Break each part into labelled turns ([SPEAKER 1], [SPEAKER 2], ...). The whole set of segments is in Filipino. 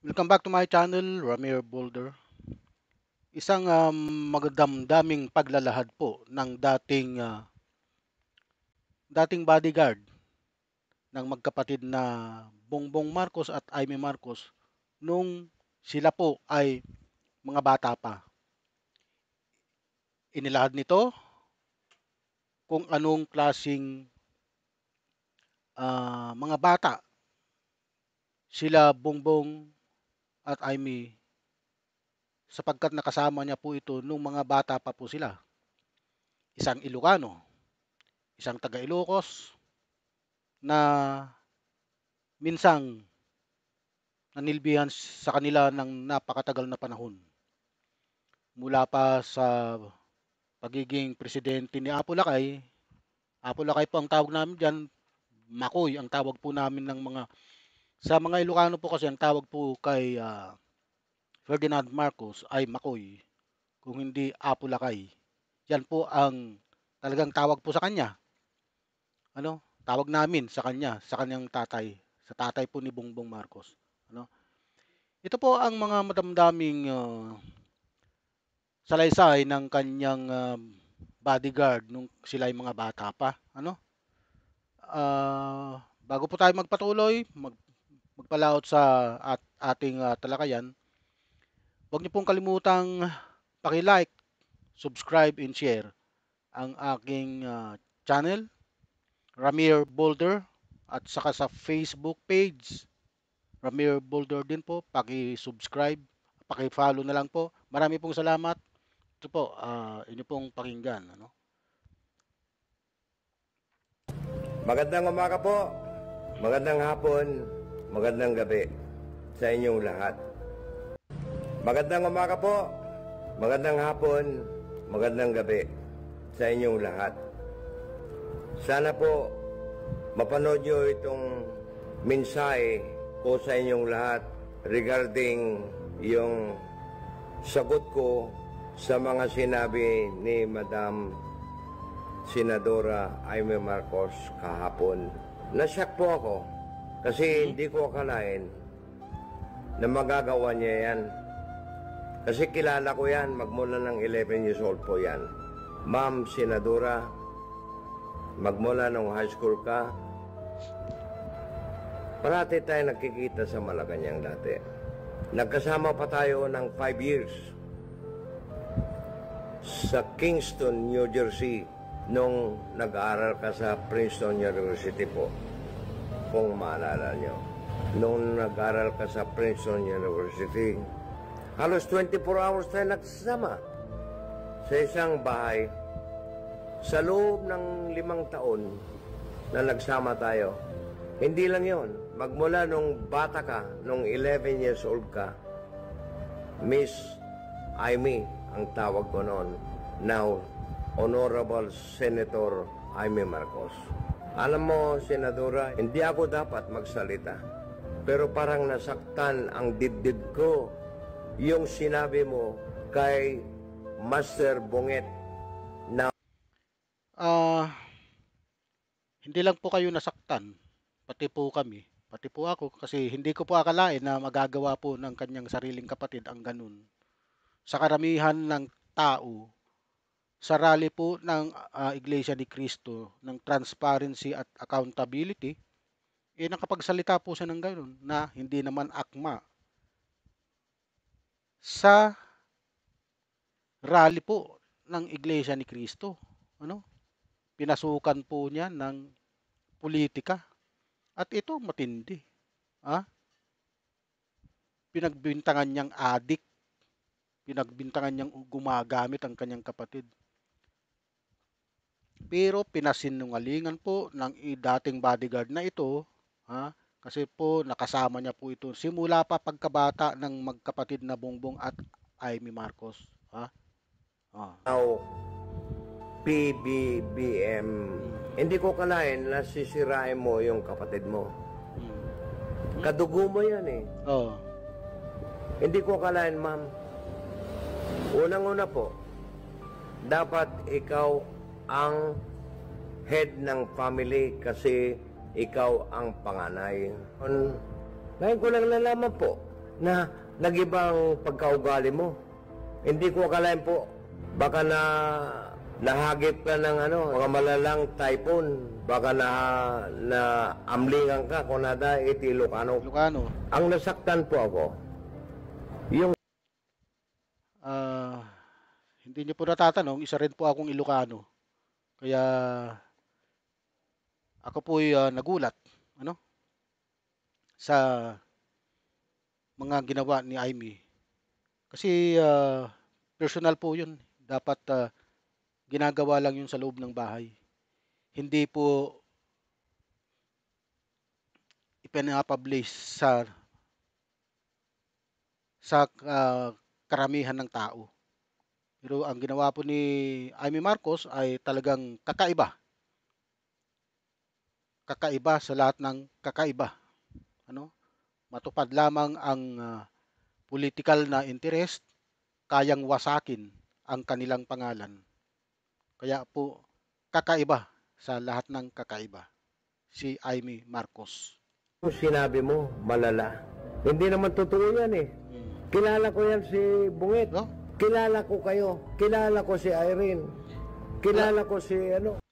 [SPEAKER 1] Welcome back to my channel, Ramir Boulder. Isang magdamdaming paglalahad po ng dating bodyguard ng magkapatid na Bongbong Marcos at Aimee Marcos nung sila po ay mga bata pa. Inilahad nito kung anong klasing mga bata sila Bongbong at Aimee sapagkat nakasama niya po ito nung mga bata pa po sila. Isang Ilocano, isang taga Ilocos na minsang nanilbihan sa kanila ng napakatagal na panahon. Mula pa sa pagiging presidente ni Apo Lakay, Apo Lakay po ang tawag namin diyan, Makoy ang tawag po namin ng sa mga Ilocano po kasi ang tawag po kay Ferdinand Marcos ay Makoy, kung hindi Apo Lakay. Yan po ang talagang tawag po sa kanya. Tawag namin sa kanya, sa kanyang tatay, sa tatay po ni Bongbong Marcos. Ito po ang mga madamdaming salaysay ng kanyang bodyguard nung sila ay mga bata pa. Bago po tayo magpatuloy, magpalaot sa ating talakayan, huwag niyo pong kalimutang paki-like, subscribe, and share ang aking channel, Ramir Boulder, at saka sa Facebook page, Ramir Boulder din po, paki-subscribe, paki-follow na lang po. Marami pong salamat. Ito po, inyo pong pakinggan.
[SPEAKER 2] Magandang umaga po, magandang hapon, magandang gabi sa inyong lahat. Magandang umaga po, magandang hapon, magandang gabi sa inyong lahat. Sana po mapanood nyo itong mensahe ko sa inyong lahat regarding yung sagot ko sa mga sinabi ni Madam Senadora Aimee Marcos kahapon. Nasyak po ako kasi hindi ko akalain na magagawa niya yan. Kasi kilala ko yan, magmula ng 11 years old po yan. Ma'am Senadora, magmula nung high school ka, parati tayo nagkikita sa Malacanang dati. Nagkasama pa tayo ng 5 years sa Kingston, New Jersey, nung nag-aaral ka sa Princeton University po, kung maalala nyo. Nung nag-aaral ka sa Princeton University, halos 24 hours tayo nagsasama sa isang bahay. Sa loob ng 5 taon na nagsama tayo, hindi lang yon, magmula nung bata ka, nung 11 years old ka, Miss Aimee ang tawag ko noon, now Honorable Senator Aimee Marcos. Alam mo, Senadora, hindi ako dapat magsalita, pero parang nasaktan ang dibdib ko yung sinabi mo kay Master Bonget na
[SPEAKER 1] Hindi lang po kayo nasaktan, pati po kami, pati po ako, kasi hindi ko po akalain na magagawa po ng kanyang sariling kapatid ang ganun. Sa karamihan ng tao, sa rally po ng Iglesia ni Cristo, ng transparency at accountability, nakapagsalita po siya ng ganun na hindi naman akma. Sa rally po ng Iglesia ni Cristo, pinasukan po niya ng politika. At ito matindi. Pinagbintangan niyang adik, pinagbintangan niyang gumagamit ang kanyang kapatid. Pero pinasinungalingan po ng dating bodyguard na ito, kasi po nakasama niya po ito simula pa pagkabata ng magkapatid na Bongbong at Aimee Marcos.
[SPEAKER 2] now PBBM. Hindi ko kalain na sisirain mo yung kapatid mo. Kadugo mo yan eh.
[SPEAKER 1] Oh.
[SPEAKER 2] Hindi ko kalain, ma'am. Unang-una po, dapat ikaw ang head ng family kasi ikaw ang panganay. Ngayon ko lang nalaman po na nag-ibang pagkaugali mo. Hindi ko akalain po, baka nahagip ka ng mga malalang typhoon, baka na amlingan ka kung nada iti Ilocano.
[SPEAKER 1] Ilocano.
[SPEAKER 2] Ang nasaktan po ako, yung
[SPEAKER 1] hindi niyo po natatanong, isa rin po akong Ilocano. Kaya ako po'y nagulat sa mga ginawa ni Amy. Kasi personal po 'yun. Dapat ginagawa lang 'yun sa loob ng bahay. Hindi po ipinapublish sa karamihan ng tao. Pero ang ginawa po ni Amy Marcos ay talagang kakaiba. Kakaiba sa lahat ng kakaiba. Matupad lamang ang political na interest, kayang wasakin ang kanilang pangalan. Kaya po kakaiba sa lahat ng kakaiba si Amy Marcos.
[SPEAKER 2] Sinabi mo, malala. Hindi naman totoo yan eh. Kilala ko yan si Bunget.
[SPEAKER 1] No?
[SPEAKER 2] Kilala ko kayo. Kilala ko si Irene. Kilala ko si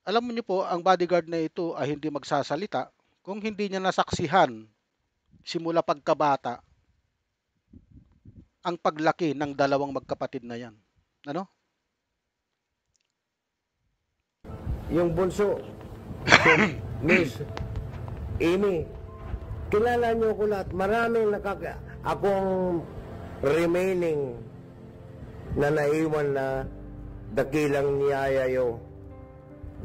[SPEAKER 1] Alam mo niyo po, ang bodyguard na ito ay hindi magsasalita kung hindi niya nasaksihan simula pagkabata ang paglaki ng dalawang magkapatid na yan.
[SPEAKER 2] Yung bunso, si Miss Amy. Kilala niyo ko lahat. Maraming akong remaining na naiwan na dakilang niyayayo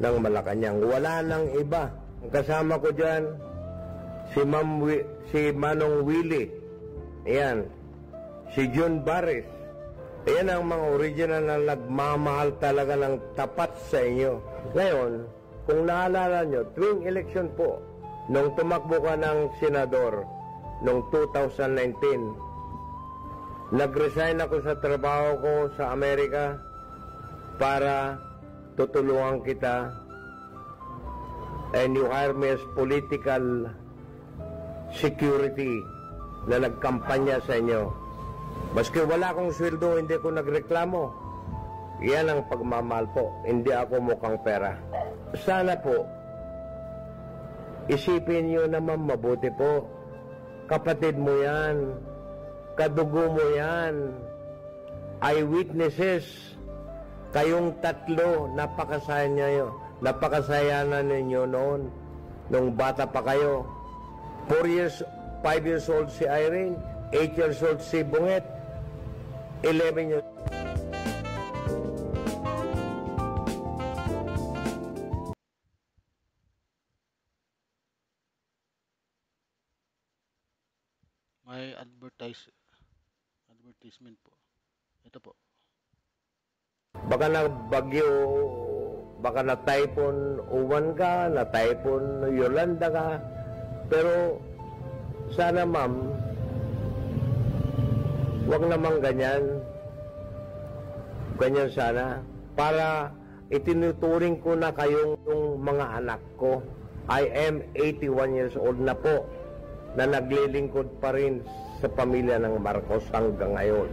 [SPEAKER 2] ng Malacanang. Wala nang iba. Ang kasama ko dyan, si Manong Willie. Ayan. Si John Barres. Ayan ang mga original na nagmamahal talaga ng tapat sa inyo. Ngayon, kung naalala nyo, tuwing election po, nung tumakbo ka ng senador, noong 2019, nag-resign ako sa trabaho ko sa Amerika para tutulungan kita, and you hire me as political security na nagkampanya sa inyo. Maski wala akong sweldo, hindi ko nagreklamo. Yan ang pagmamahal po. Hindi ako mukhang pera. Sana po, isipin nyo naman mabuti po. Kapatid mo yan. Kadugo mo yan. Eyewitnesses. Kayong tatlo, napakasayanan ninyo noon. Nung bata pa kayo. 5 years old si Irene. 8 years old si Bunget. 11 years.
[SPEAKER 1] May advertisement po. Ito po.
[SPEAKER 2] Baka na bagyo, baka na typhoon Uwan ka, na typhoon Yolanda ka. Pero sana ma'am, wag namang ganyan. Ganyan sana. Para itinuturing ko na kayong mga anak ko. I am 81 years old na po, na naglilingkod pa rin sa pamilya ng Marcos hanggang ngayon.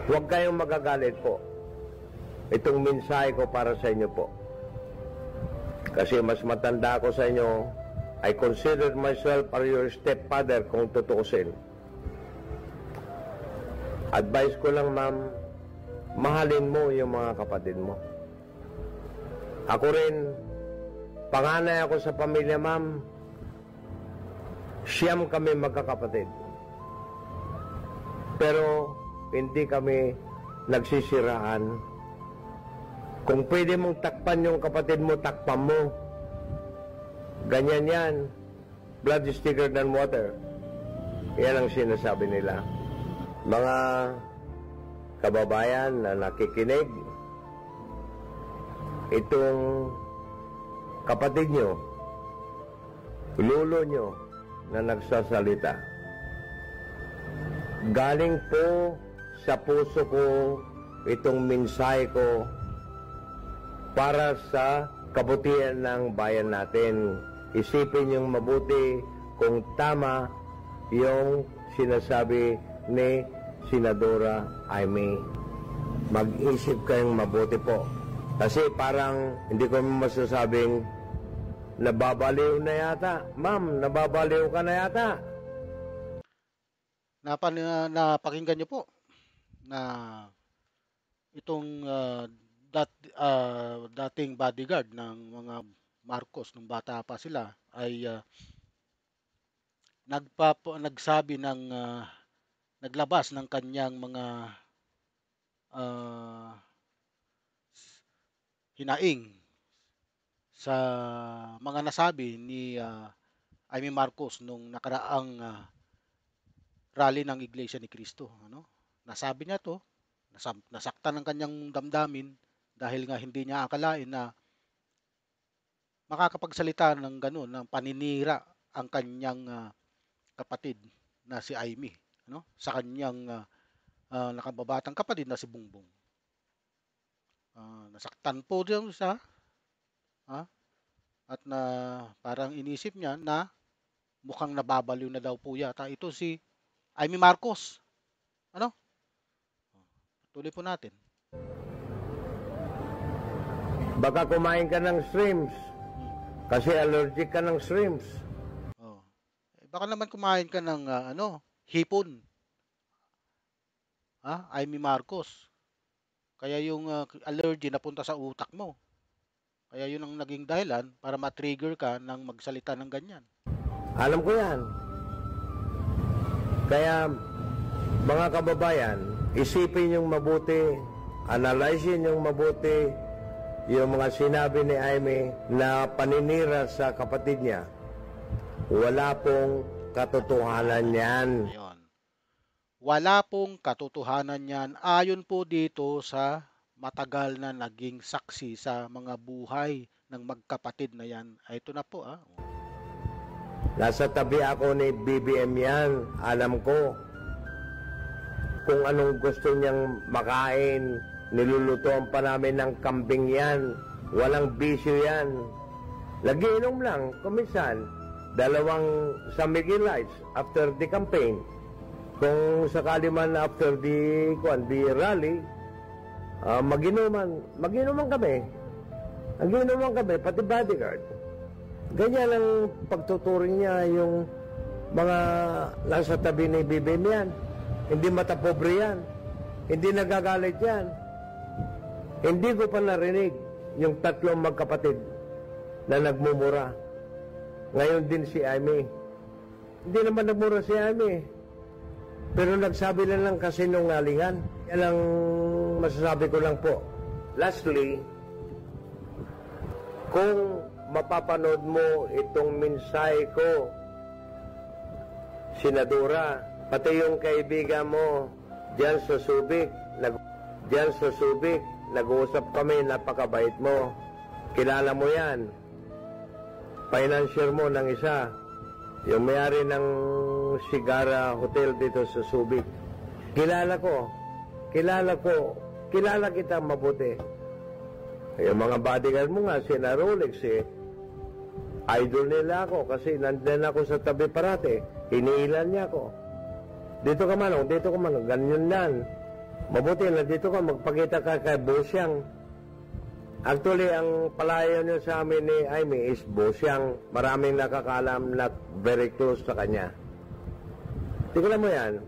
[SPEAKER 2] Huwag kayong magagalit po. Itong mensahe ko para sa inyo po. Kasi mas matanda ako sa inyo. I consider myself as your stepfather kung tutuusin. Advice ko lang, ma'am, mahalin mo yung mga kapatid mo. Ako rin, panganay ako sa pamilya, ma'am. Siyam kami magkakapatid. Pero hindi kami nagsisiraan. Kung pwede mong takpan yung kapatid mo, takpan mo. Ganyan yan. Blood is thicker than water. Yan ang sinasabi nila. Mga kababayan na nakikinig, itong kapatid nyo, lolo nyo na nagsasalita, galing po sa puso ko itong mensahe ko para sa kabutihan ng bayan natin. Isipin yung mabuti kung tama yung sinasabi ni Senadora Amy. Mag-isip kayong mabuti po. Kasi parang hindi ko masasabing nababaliw na yata. Ma'am, nababaliw ka na yata.
[SPEAKER 1] Napakinggan niyo po na itong dating bodyguard ng mga Marcos nung bata pa sila ay nagsabi ng naglabas ng kanyang mga hinaing sa mga nasabi ni Amy Marcos nung nakaraang rally ng Iglesia ni Cristo. Ano? Nasabi niya to, nasaktan ng kanyang damdamin dahil nga hindi niya akalain na makakapagsalita ng gano'n, ng paninira ang kanyang kapatid na si Amy, ano? Sa kanyang nakababatang kapatid na si Bongbong. Nasaktan po diyan siya, at na parang inisip niya na mukhang nababaliw na daw po yata ito si Amy Marcos. Ano? Tuloy po natin.
[SPEAKER 2] Baka kumain ka ng shrimps. Kasi allergic ka ng shrimps.
[SPEAKER 1] Baka naman kumain ka ng hipon. Amy Marcos. Kaya yung allergy napunta sa utak mo. Kaya yun ang naging dahilan para ma-trigger ka ng magsalita ng ganyan.
[SPEAKER 2] Alam ko yan. Kaya, mga kababayan, isipin yung mabuti, analyzein yung mabuti, yung mga sinabi ni Amy na paninira sa kapatid niya. Wala pong katotohanan yan.
[SPEAKER 1] Ayun. Wala pong katotohanan yan ayon po dito sa matagal na naging saksi sa mga buhay ng magkapatid na yan. Ito na po.
[SPEAKER 2] Nasa tabi ako ni BBM yan. Alam ko kung anong gusto niyang makain. Nilulutuan pa namin ng kambing yan. Walang bisyo yan. Nagiinom lang, kuminsan. 2 San Miguel Lights after the campaign. Kung sakali man after the rally, maginuman kami. Maginuman kami, pati bodyguard. Ganyan ang pagtuturing niya yung mga nasa tabi ni BBM yan. Hindi matapobre yan. Hindi nagagalit yan. Hindi ko pa narinig yung 3 magkapatid na nagmumura. Ngayon din si Amy. Hindi naman nagmura si Amy. Pero nagsabi lang ng kasinungalingan. Yan ang masasabi ko lang po. Lastly, kung mapapanood mo itong mensahe ko, Senadora, pati yung kaibigan mo diyan sa Subic, nag-uusap kami, napakabait mo. Kilala mo yan. Financier mo ng isa. Yung may-ari ng Sigara Hotel dito sa Subic. Kilala kita mabuti. Yung mga bodyguard mo nga, sina Rolex idol nila ako kasi nandun ako sa tabi parate. Iniilan niya ako. Dito ka man, ganyan yan. Mabuti na dito ka, magpakita ka kay Bosyang. Actually, ang palayo niyo sa amin ni Amy is Bosyang. Maraming nakakalam na very close sa kanya. Tingnan mo yan.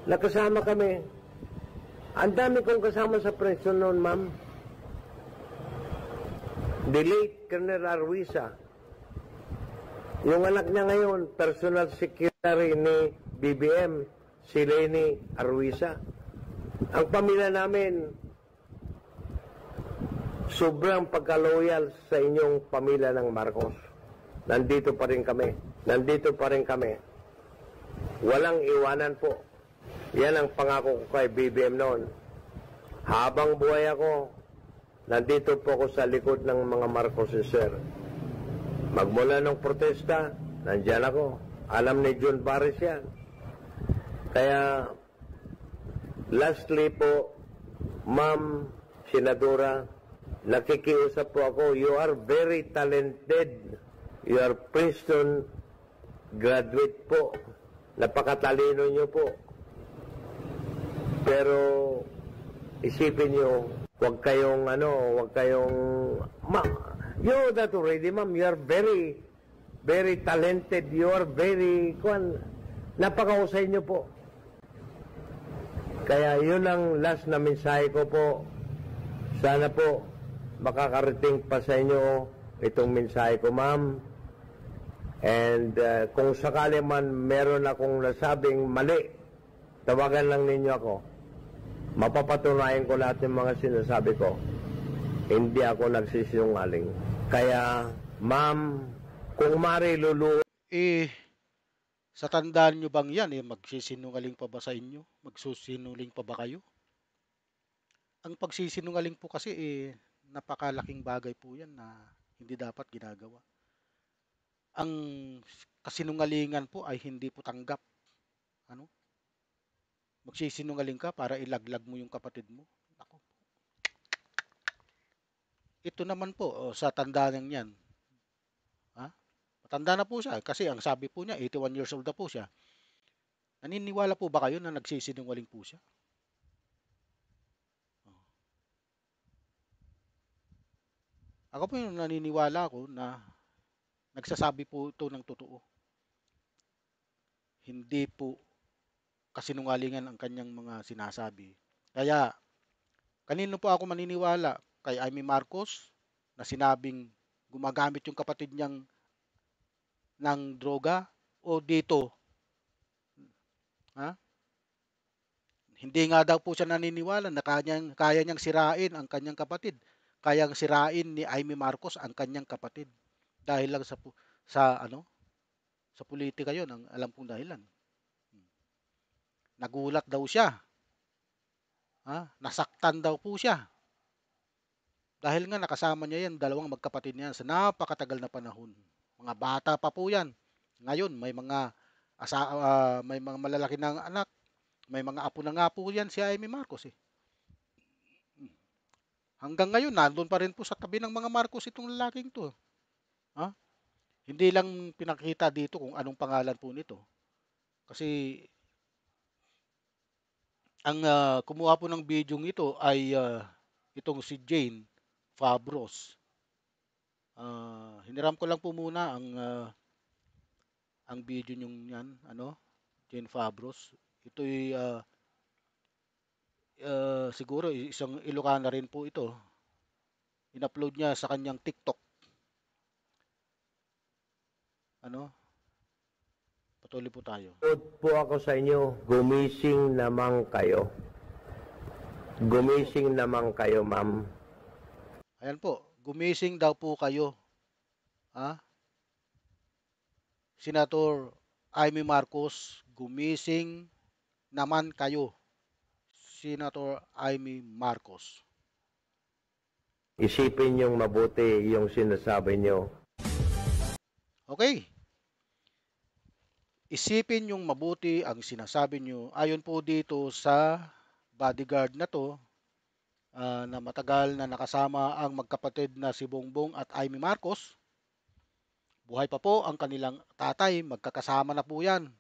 [SPEAKER 2] Nakasama kami. Ang dami kong kasama sa prison noon, ma'am. The late Colonel Arwisa. Yung anak niya ngayon, personal secretary ni BBM, si Leni Arwisa. Ang pamilya namin, sobrang pagka-loyal sa inyong pamilya ng Marcos. Nandito pa rin kami. Walang iwanan po. Yan ang pangako ko kay BBM noon. Habang buhay ako, nandito po ako sa likod ng mga Marcos, sir. Magmula ng protesta, nandyan ako. Alam ni John Barris yan. Kaya, lastly po, Ma'am Senadora, nakikiusap po ako, you are very talented. You are Princeton graduate po. Napakatalino nyo po. Pero isipin nyo, huwag kayong you know that already, ma'am. You are very, very talented. You are very, napakahusay nyo po. Kaya yun ang last na mensahe ko po. Sana po makakarating pa sa inyo itong mensahe ko, ma'am. And kung sakali man meron akong nasabing mali, tawagan lang ninyo ako. Mapapatunayan ko lahat ng mga sinasabi ko. Hindi ako nagsisinungaling. Kaya, ma'am, kung marilulu...
[SPEAKER 1] Sa tandaan nyo bang yan, magsisinungaling pa ba sa inyo? Magsusinungaling pa ba kayo? Ang pagsisinungaling po kasi, napakalaking bagay po yan na hindi dapat ginagawa. Ang kasinungalingan po ay hindi po tanggap. Magsisinungaling ka para ilaglag mo yung kapatid mo. Ako. Ito naman po, sa tandaan yan. Matanda na po siya kasi ang sabi po niya 81 years old na po siya. Naniniwala po ba kayo na nagsisinungaling po siya? Ako po yung naniniwala ko na nagsasabi po ito ng totoo. Hindi po kasinungalingan ang kanyang mga sinasabi. Kaya kanino po ako maniniwala? Kay Amy Marcos na sinabing gumagamit yung kapatid niyang ng droga o dito? Hindi nga daw po siya naniniwala na kaya niyang sirain ang kanyang kapatid. Kayang sirain ni Amy Marcos ang kanyang kapatid dahil lang sa politika 'yon ang alam kong dahilan. Nagulat daw siya. Nasaktan daw po siya. Dahil nga nakasama niya yan, dalawang magkapatid niya sa napakatagal na panahon. Mga bata pa po yan. Ngayon, may mga malalaki ng anak. May mga apo na nga po yan si Amy Marcos. Hanggang ngayon, nandun pa rin po sa tabi ng mga Marcos itong lalaking to. Hindi lang pinakita dito kung anong pangalan po nito. Kasi ang kumuha po ng video ito ay itong si Jane Fabros. Hiniram ko lang po muna ang video nyong yan, Jane Fabros. Ito'y siguro isang Ilocana rin po ito. In-upload niya sa kanyang TikTok. Patuloy po tayo.
[SPEAKER 2] Po ako sa inyo, gumising naman kayo. Gumising naman kayo, ma'am.
[SPEAKER 1] Ayan po, gumising daw po kayo. Senator Amy Marcos, gumising naman kayo. Senator Amy Marcos.
[SPEAKER 2] Isipin niyong mabuti yung sinasabi niyo.
[SPEAKER 1] Okay. Isipin niyong mabuti ang sinasabi niyo. Ayon po dito sa bodyguard na to, na matagal na nakasama ang magkapatid na si Bongbong at Amy Marcos. Buhay pa po ang kanilang tatay, magkakasama na po yan.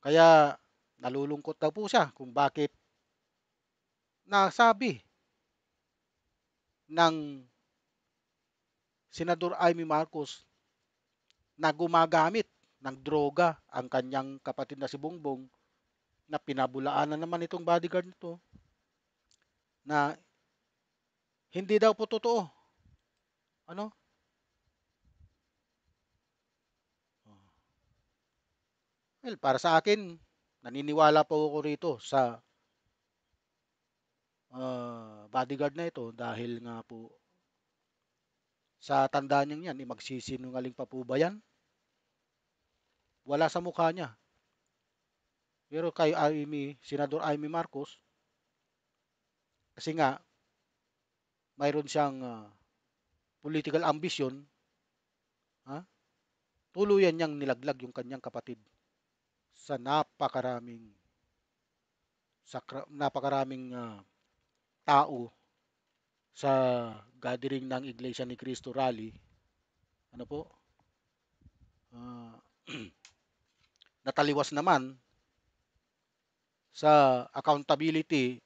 [SPEAKER 1] Kaya nalulungkot daw po siya kung bakit nasabi ng Senador Amy Marcos na gumagamit ng droga ang kanyang kapatid na si Bongbong, na pinabulaanan naman itong bodyguard nito na hindi daw po totoo. Well, para sa akin, naniniwala po ako rito sa bodyguard na ito dahil nga po sa tandaan niya yan, magsisinungaling pa po ba yan? Wala sa mukha niya. Pero kay Senador Amy Marcos, kasi nga mayroon siyang political ambition, tuluyan niyang nilaglag yung kanyang kapatid sa napakaraming tao sa gathering ng Iglesia ni Cristo rally. nataliwas naman sa accountability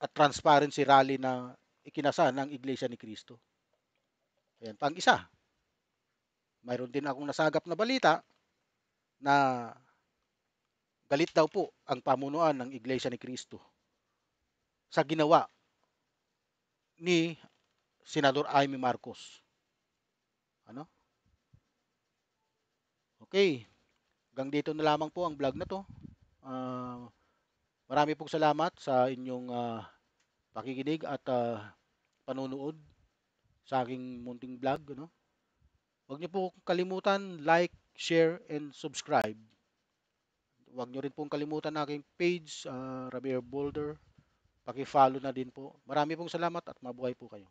[SPEAKER 1] at transparency rally na ikinasa ng Iglesia ni Cristo. Ayan, pang-isa, mayroon din akong nasagap na balita na galit daw po ang pamunuan ng Iglesia ni Cristo sa ginawa ni Senador Amy Marcos. Ano? Okay, hanggang dito na lamang po ang vlog na to. Marami pong salamat sa inyong pakikinig at panunood sa aking munting vlog. Ano? Huwag niyo po kalimutan like, share, and subscribe. Huwag niyo rin pong kalimutan aking page, Rabier Boulder. Paki-follow na din po. Marami pong salamat at mabuhay po kayo.